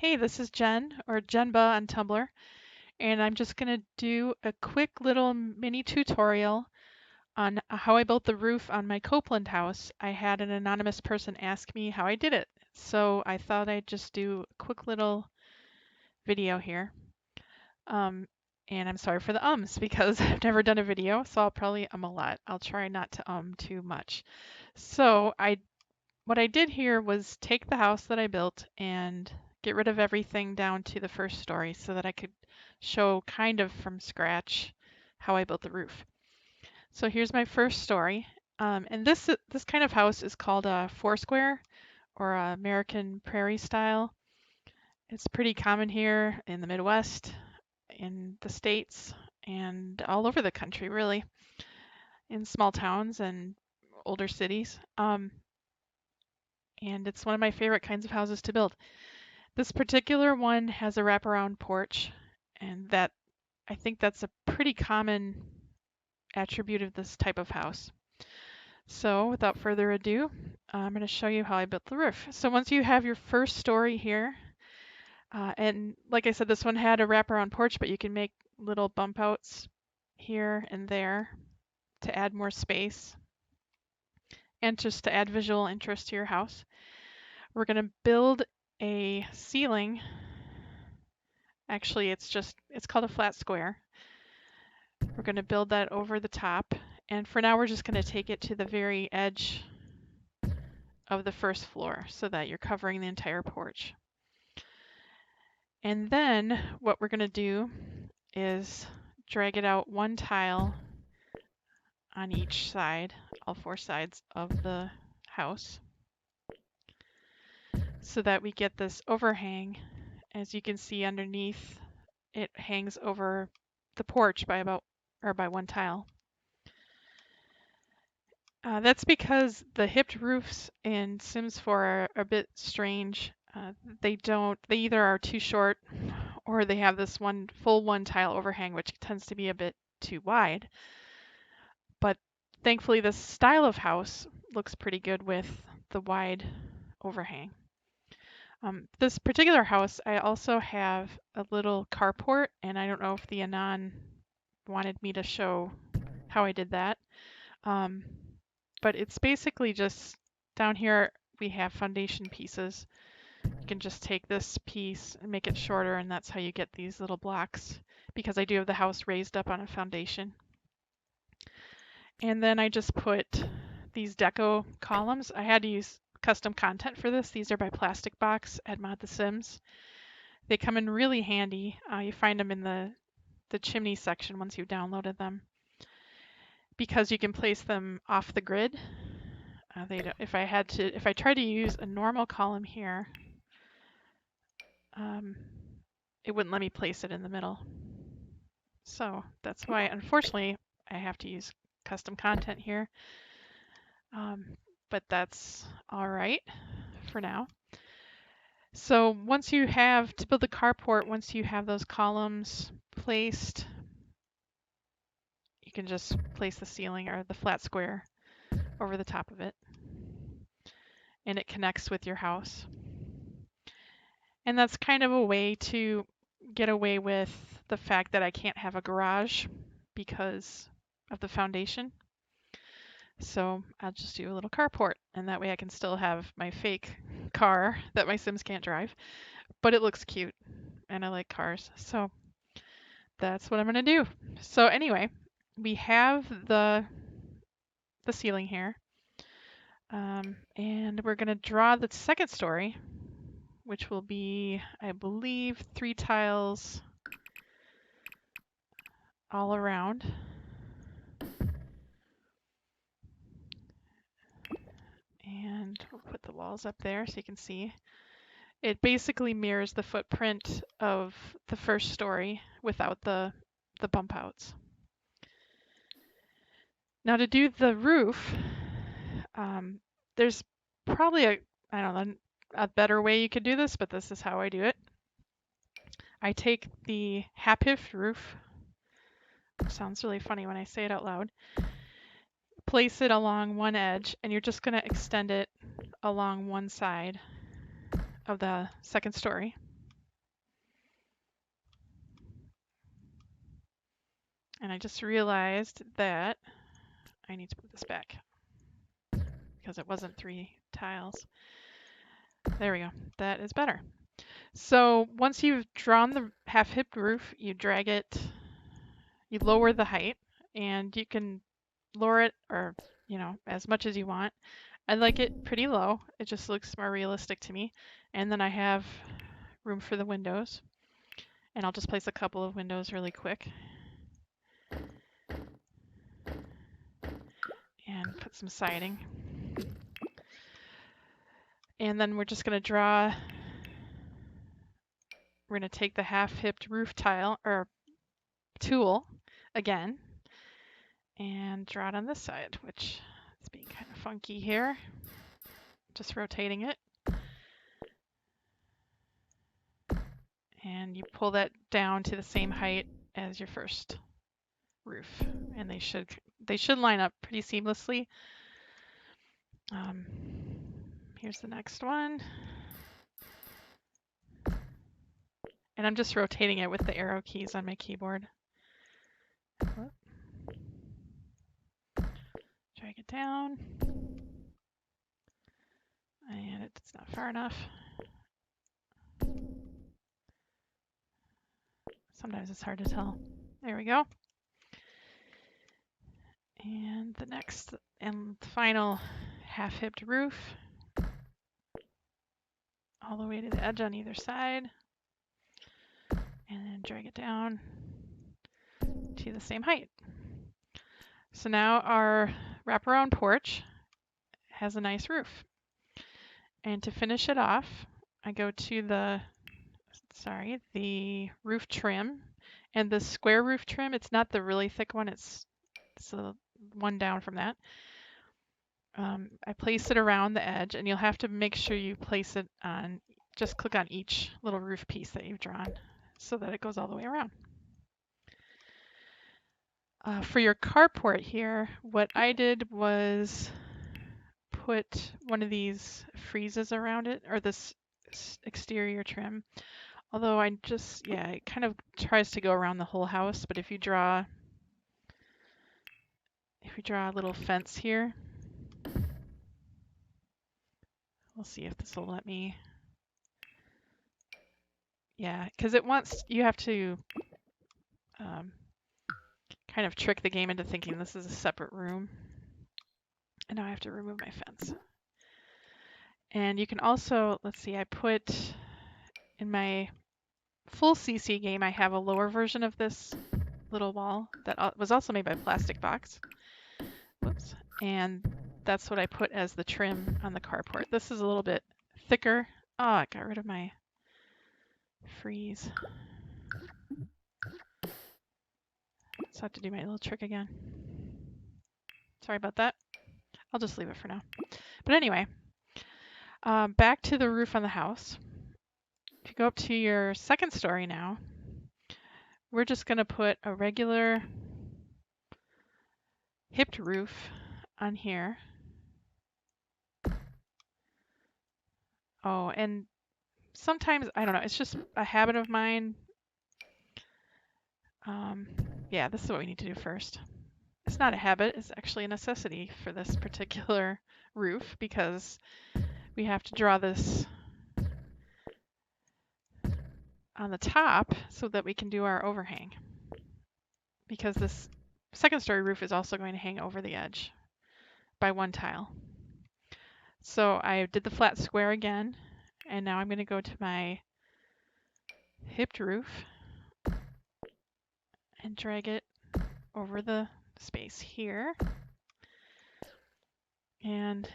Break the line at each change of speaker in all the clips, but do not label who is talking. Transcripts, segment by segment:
Hey, this is Jen, or Jenba on Tumblr, and I'm just going to do a quick little mini tutorial on how I built the roof on my Copeland house. I had an anonymous person ask me how I did it, so I thought I'd just do a quick little video here. Um, and I'm sorry for the ums because I've never done a video, so I'll probably a lot. I'll try not to too much. So what I did here was take the house that I built and get rid of everything down to the first story so that I could show kind of from scratch how I built the roof. So here's my first story. And this kind of house is called a Foursquare or a American Prairie style. It's pretty common here in the Midwest, in the States, and all over the country, really, in small towns and older cities. And it's one of my favorite kinds of houses to build. This particular one has a wraparound porch, and I think that's a pretty common attribute of this type of house. So without further ado, I'm going to show you how I built the roof. So once you have your first story here, and like I said, this one had a wraparound porch, but you can make little bump outs here and there to add more space and just to add visual interest to your house. We're going to build a ceiling. Actually, it's called a flat square. We're going to build that over the top. And for now, we're just going to take it to the very edge of the first floor so that you're covering the entire porch. And then what we're going to do is drag it out one tile on each side, all four sides of the house, so that we get this overhang. As you can see underneath, it hangs over the porch by one tile. That's because the hipped roofs in Sims 4 are a bit strange. They either are too short or they have this full one tile overhang, which tends to be a bit too wide. But thankfully, this style of house looks pretty good with the wide overhang. This particular house, I also have a little carport, and I don't know if the Anon wanted me to show how I did that. But it's basically just down here we have foundation pieces. You can just take this piece and make it shorter, and that's how you get these little blocks, because I do have the house raised up on a foundation. And then I just put these Deco columns. I had to use custom content for this. These are by Plastic Box at Mod The Sims. They come in really handy. You find them in the chimney section once you've downloaded them, because you can place them off the grid. If I tried to use a normal column here, it wouldn't let me place it in the middle. So that's why, unfortunately, I have to use custom content here. But that's all right for now. So to build the carport, once you have those columns placed, you can just place the ceiling or the flat square over the top of it, and it connects with your house. And that's kind of a way to get away with the fact that I can't have a garage because of the foundation. So I'll just do a little carport, and that way I can still have my fake car that my Sims can't drive, but it looks cute, and I like cars. So that's what I'm gonna do. So anyway, we have the ceiling here, and we're gonna draw the second story, which will be, I believe, 3 tiles all around. And we'll put the walls up there so you can see. It basically mirrors the footprint of the first story without the bump outs. Now to do the roof, there's probably a better way you could do this, but this is how I do it. I take the half-hipped roof, which sounds really funny when I say it out loud, place it along one edge, and you're just going to extend it along one side of the second story. And I just realized that I need to put this back because it wasn't 3 tiles. There we go. That is better. So once you've drawn the half-hipped roof, you drag it, you lower the height, and you can lower it or, as much as you want. I like it pretty low. It just looks more realistic to me. And then I have room for the windows. And I'll just place a couple of windows really quick. And put some siding. And then we're just going to draw, we're going to take the half-hipped roof tile, or tool, again, and draw it on this side, which is being kind of funky here. Just rotating it. And you pull that down to the same height as your first roof, and they should line up pretty seamlessly. Here's the next one, and I'm just rotating it with the arrow keys on my keyboard. Drag it down, and it's not far enough. Sometimes it's hard to tell. There we go. And the next and final half-hipped roof, all the way to the edge on either side, and then drag it down to the same height. So now our wraparound porch has a nice roof. And to finish it off, I go to the roof trim. And the square roof trim, it's not the really thick one, it's the one down from that. I place it around the edge, and you'll have to make sure you place it on, just click on each little roof piece that you've drawn so that it goes all the way around. For your carport here, what I did was put one of these freezes around it, or this exterior trim. Although it kind of tries to go around the whole house, but if you draw a little fence here, we'll see if this will let me. Yeah, because you have to kind of trick the game into thinking this is a separate room. And now I have to remove my fence. And you can also, let's see, I put in my full CC game, I have a lower version of this little wall that was also made by Plastic Box. Whoops. And that's what I put as the trim on the carport. This is a little bit thicker. Oh, I got rid of my freeze. So I have to do my little trick again. Sorry about that. I'll just leave it for now. But anyway, back to the roof on the house. If you go up to your second story now, we're just going to put a regular hipped roof on here. Oh, and sometimes, I don't know, it's just a habit of mine. Yeah, this is what we need to do first. It's not a habit, it's actually a necessity for this particular roof because we have to draw this on the top so that we can do our overhang. Because this second story roof is also going to hang over the edge by one tile. So I did the flat square again, and now I'm going to go to my hipped roof and drag it over the space here. And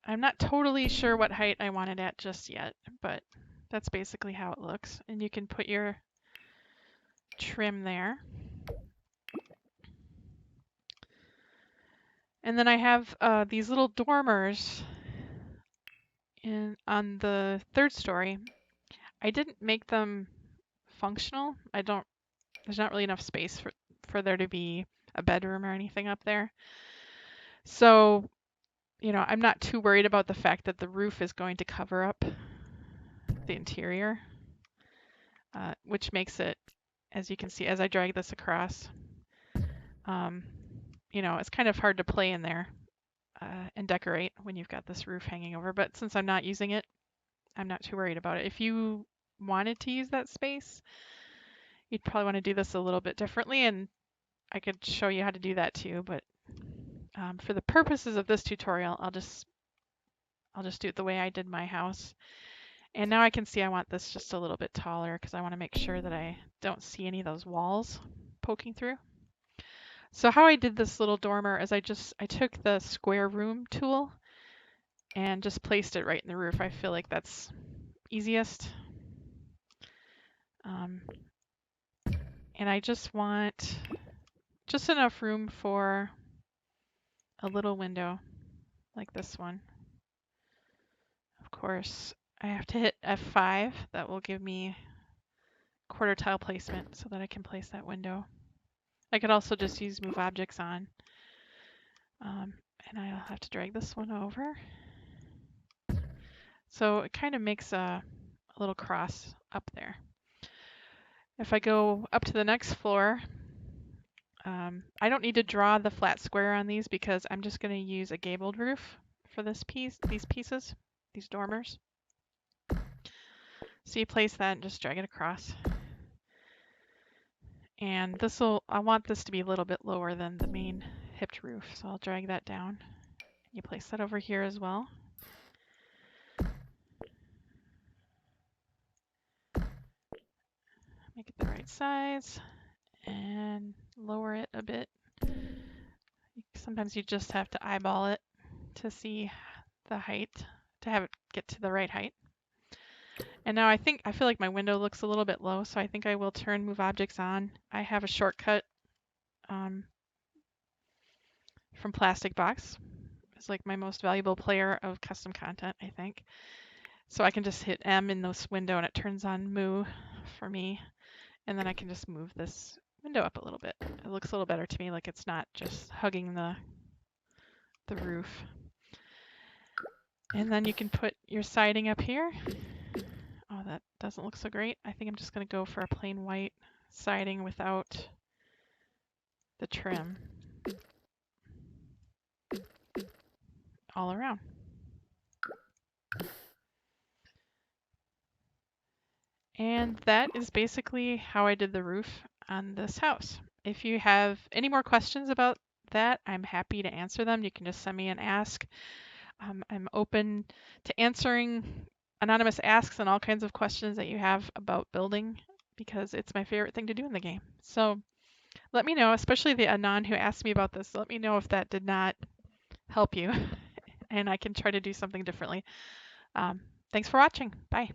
I'm not totally sure what height I want it at just yet, but that's basically how it looks. And you can put your trim there. And then I have these little dormers on the third story. I didn't make them functional. There's not really enough space for there to be a bedroom or anything up there. So, I'm not too worried about the fact that the roof is going to cover up the interior, which makes it, as you can see, as I drag this across, You know, it's kind of hard to play in there and decorate when you've got this roof hanging over. But since I'm not using it, I'm not too worried about it. If you wanted to use that space, you'd probably want to do this a little bit differently, and I could show you how to do that too. But for the purposes of this tutorial, I'll just do it the way I did my house. And now I can see I want this just a little bit taller because I want to make sure that I don't see any of those walls poking through. So how I did this little dormer is I took the square room tool and just placed it right in the roof. I feel like that's easiest. And I just want just enough room for a little window like this one. Of course, I have to hit F5. That will give me quarter tile placement so that I can place that window. I could also just use move objects on. And I'll have to drag this one over. So it kind of makes a little cross up there. If I go up to the next floor, I don't need to draw the flat square on these because I'm just going to use a gabled roof for this piece, these pieces, these dormers. So you place that and just drag it across. And I want this to be a little bit lower than the main hipped roof, so I'll drag that down. You place that over here as well. Make it the right size and lower it a bit. Sometimes you just have to eyeball it to see the height, to have it get to the right height. And now I feel like my window looks a little bit low, so I think I will turn move objects on. I have a shortcut from Plastic Box. It's like my most valuable player of custom content, I think. So I can just hit M in this window and it turns on Moo for me. And then I can just move this window up a little bit. It looks a little better to me, like it's not just hugging the roof. And then you can put your siding up here. Oh, that doesn't look so great. I think I'm just going to go for a plain white siding without the trim all around. And that is basically how I did the roof on this house. If you have any more questions about that, I'm happy to answer them. You can just send me an ask. I'm open to answering anonymous asks and all kinds of questions that you have about building because it's my favorite thing to do in the game. So let me know, especially the anon who asked me about this. Let me know if that did not help you and I can try to do something differently. Thanks for watching. Bye.